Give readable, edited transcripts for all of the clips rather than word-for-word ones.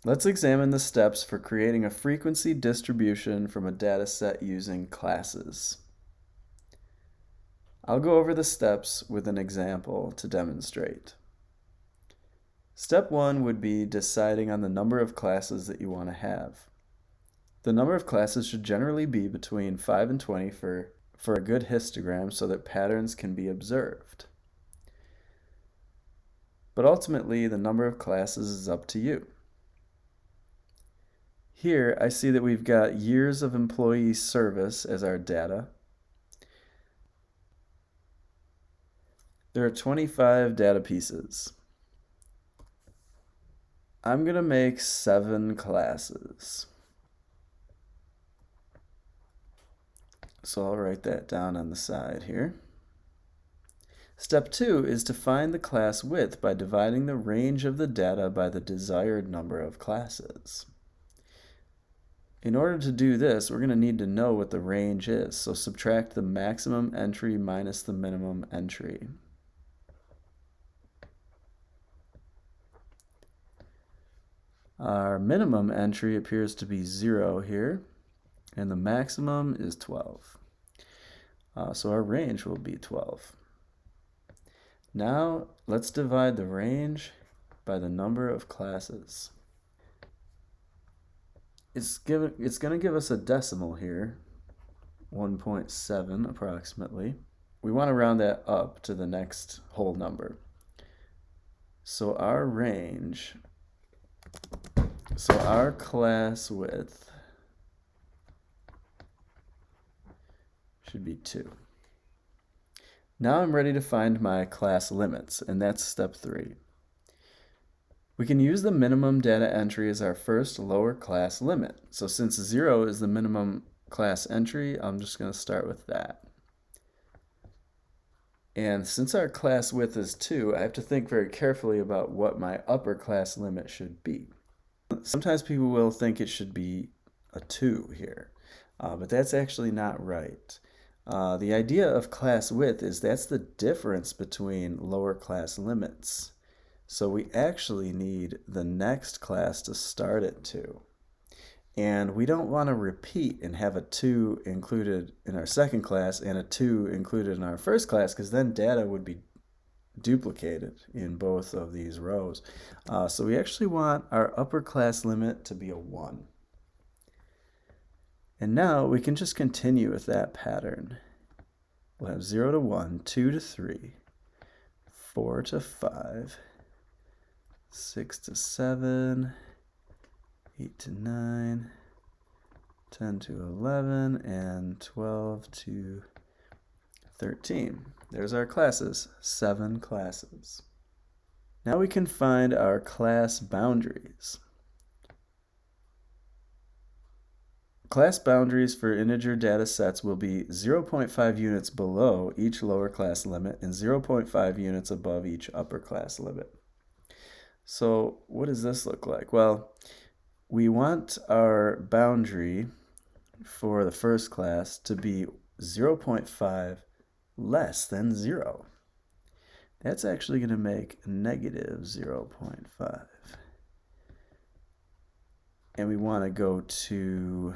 Let's examine the steps for creating a frequency distribution from a data set using classes. I'll go over the steps with an example to demonstrate. Step 1 would be deciding on the number of classes that you want to have. The number of classes should generally be between 5 and 20 for a good histogram so that patterns can be observed. But ultimately, the number of classes is up to you. Here, I see that we've got years of employee service as our data. There are 25 data pieces. I'm going to make 7 classes. So I'll write that down on the side here. Step 2 is to find the class width by dividing the range of the data by the desired number of classes. In order to do this, we're going to need to know what the range is, so subtract the maximum entry minus the minimum entry. Our minimum entry appears to be 0 here, and the maximum is 12. So our range will be 12. Now let's divide the range by the number of classes. It's going to give us a decimal here, 1.7 approximately. We want to round that up to the next whole number. So our range, so our class width should be 2. Now I'm ready to find my class limits, and that's step 3. We can use the minimum data entry as our first lower class limit. So since 0 is the minimum class entry, I'm just going to start with that. And since our class width is 2, I have to think very carefully about what my upper class limit should be. Sometimes people will think it should be a 2 here, but that's actually not right. The idea of class width is that's the difference between lower class limits. So we actually need the next class to start at 2. And we don't want to repeat and have a 2 included in our second class and a 2 included in our first class, because then data would be duplicated in both of these rows. So we actually want our upper class limit to be a 1. And now we can just continue with that pattern. We'll have 0 to 1, 2 to 3, 4 to 5, 6 to 7, 8 to 9, 10 to 11, and 12 to 13. There's our classes, 7 classes. Now we can find our class boundaries. Class boundaries for integer data sets will be 0.5 units below each lower class limit and 0.5 units above each upper class limit. So what does this look like? Well, we want our boundary for the first class to be 0.5 less than 0. That's actually going to make negative 0.5. And we want to go to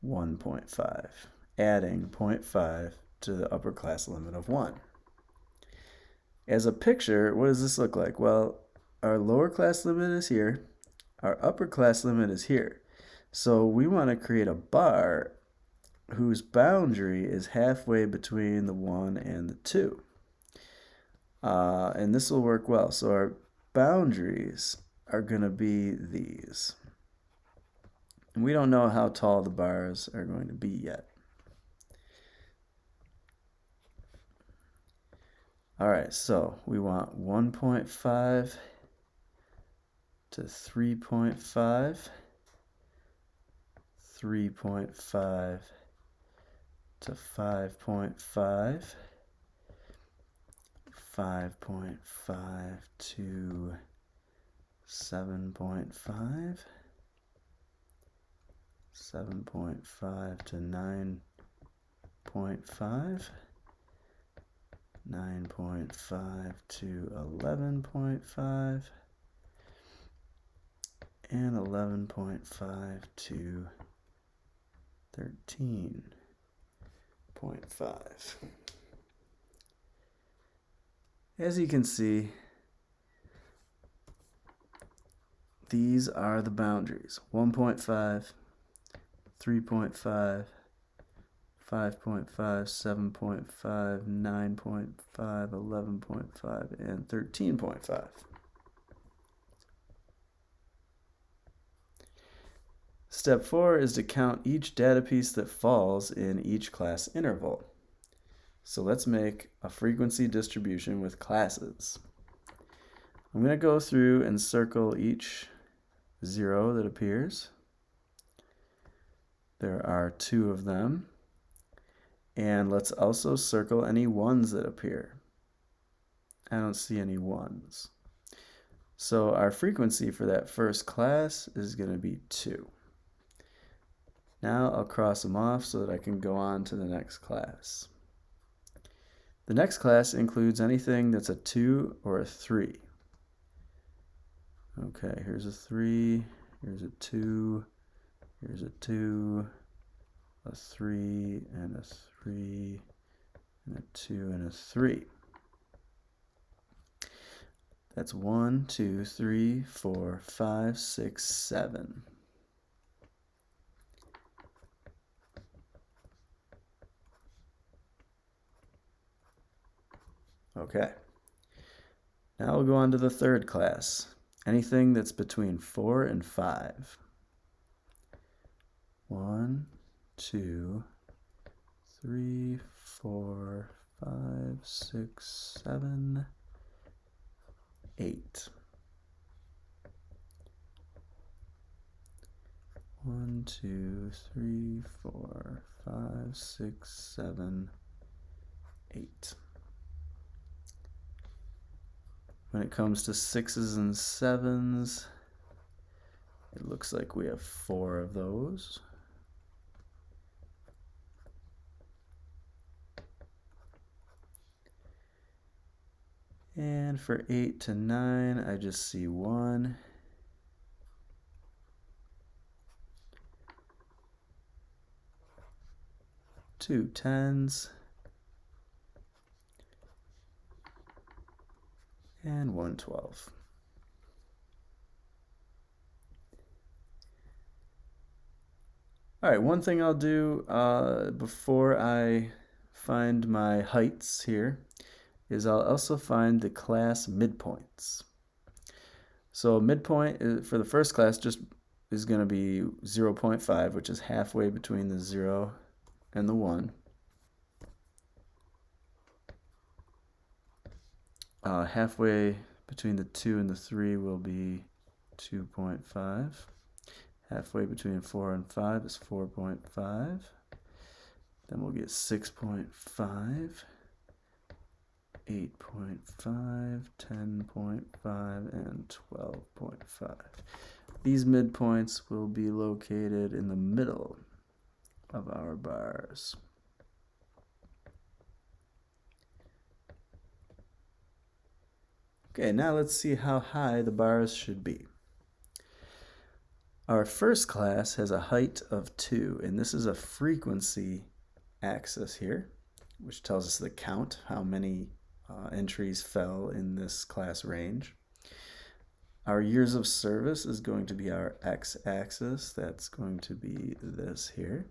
1.5, adding 0.5 to the upper class limit of 1. As a picture, what does this look like? Well, our lower class limit is here, our upper class limit is here. So we want to create a bar whose boundary is halfway between the 1 and the 2. And this will work well. So our boundaries are going to be these. And we don't know how tall the bars are going to be yet. All right, so we want 1.5 to 3.5, 3.5 to 5.5, 5.5 to 7.5, 7.5 to 9.5, 9.5 to 11.5, and 11.5 to 13.5. As you can see, these are the boundaries: 1.5, 3.5, 5.5, 7.5, 9.5, 11.5, and 13.5. Step 4 is to count each data piece that falls in each class interval. So let's make a frequency distribution with classes. I'm going to go through and circle each 0 that appears. There are 2 of them. And let's also circle any 1s that appear. I don't see any 1s. So our frequency for that first class is going to be 2. Now I'll cross them off so that I can go on to the next class. The next class includes anything that's a 2 or a 3. Okay, here's a 3, here's a 2, here's a 2, a 3, and a 3, and a 2, and a 3. That's 1, 2, 3, 4, 5, 6, 7. Okay. Now we'll go on to the third class. Anything that's between 4 and 5. 1, 2, 3, 4, 5, 6, 7, 8. 1, 2, 3, 4, 5, 6, 7, 8. When it comes to 6s and 7s, it looks like we have 4 of those. And for 8 to 9, I just see 1. Two 10s. And 1 12. All right, one thing I'll do before I find my heights here is I'll also find the class midpoints. So midpoint for the first class just is going to be 0.5, which is halfway between the 0 and the 1. Halfway between the 2 and the 3 will be 2.5. Halfway between 4 and 5 is 4.5. Then we'll get 6.5, 8.5, 10.5, and 12.5. These midpoints will be located in the middle of our bars. Okay, now let's see how high the bars should be. Our first class has a height of 2, and this is a frequency axis here, which tells us the count, how many entries fell in this class range. Our years of service is going to be our x-axis. That's going to be this here.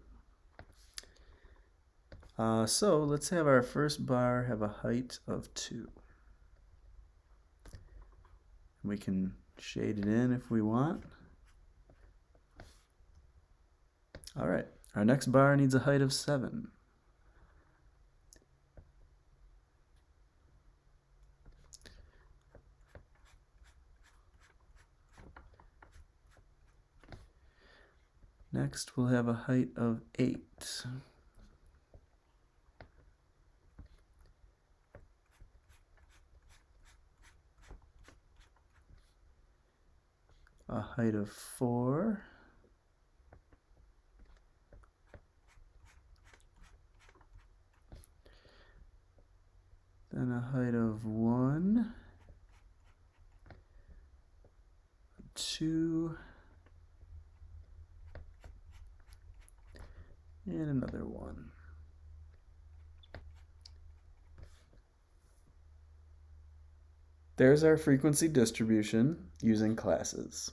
So let's have our first bar have a height of 2. We can shade it in if we want. All right, our next bar needs a height of 7. Next, we'll have a height of 8. A height of 4. Then a height of 1, 2, And another 1. There's our frequency distribution using classes.